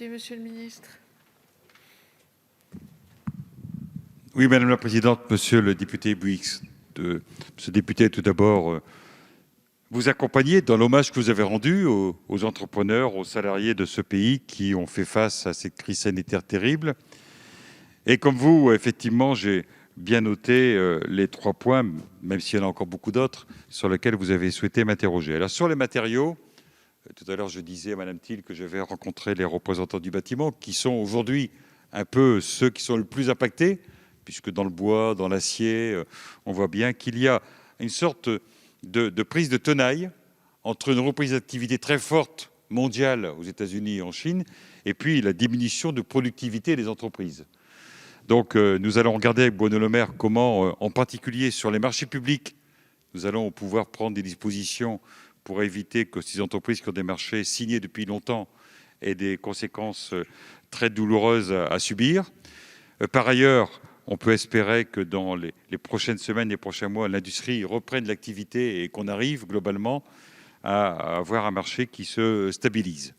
député, Monsieur le ministre. Oui, Madame la Présidente, Monsieur le député Bouix. Monsieur le député, tout d'abord, vous accompagner dans l'hommage que vous avez rendu aux entrepreneurs, aux salariés de ce pays qui ont fait face à cette crise sanitaire terrible. Et comme vous, effectivement, j'ai bien noté les 3 points, même s'il y en a encore beaucoup d'autres, sur lesquels vous avez souhaité m'interroger. Alors, sur les matériaux, tout à l'heure, je disais à Madame Thiel que je vais rencontrer les représentants du bâtiment, qui sont aujourd'hui un peu ceux qui sont le plus impactés, puisque dans le bois, dans l'acier, on voit bien qu'il y a une sorte de prise de tenaille entre une reprise d'activité très forte mondiale aux États-Unis et en Chine, et puis la diminution de productivité des entreprises. Donc, nous allons regarder avec Bruno Le Maire comment, en particulier sur les marchés publics, nous allons pouvoir prendre des dispositions pour éviter que ces entreprises qui ont des marchés signés depuis longtemps aient des conséquences très douloureuses à subir. Par ailleurs, on peut espérer que dans les prochaines semaines, les prochains mois, l'industrie reprenne l'activité et qu'on arrive globalement à avoir un marché qui se stabilise.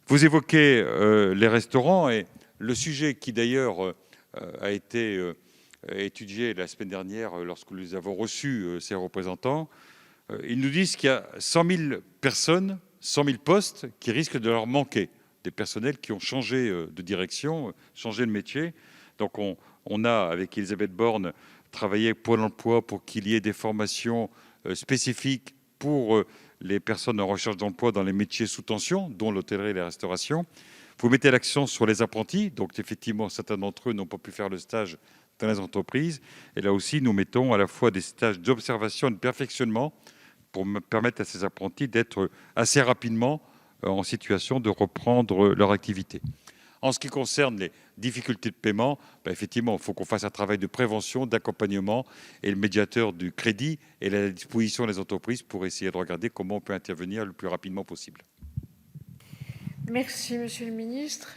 Vous évoquez les restaurants et le sujet qui d'ailleurs a été étudié la semaine dernière lorsque nous avons reçu ces représentants. Ils nous disent qu'il y a 100 000 personnes, 100 000 postes qui risquent de leur manquer, des personnels qui ont changé de direction, changé de métier. Donc on a, avec Elisabeth Borne, travaillé avec Pôle emploi pour qu'il y ait des formations spécifiques pour les personnes en recherche d'emploi dans les métiers sous tension, dont l'hôtellerie et la restauration. Vous mettez l'accent sur les apprentis. Donc effectivement, certains d'entre eux n'ont pas pu faire le stage dans les entreprises. Et là aussi, nous mettons à la fois des stages d'observation et de perfectionnement pour permettre à ces apprentis d'être assez rapidement en situation de reprendre leur activité. En ce qui concerne les difficultés de paiement, effectivement, il faut qu'on fasse un travail de prévention, d'accompagnement, et le médiateur du crédit est à la disposition des entreprises pour essayer de regarder comment on peut intervenir le plus rapidement possible. Merci, Monsieur le ministre.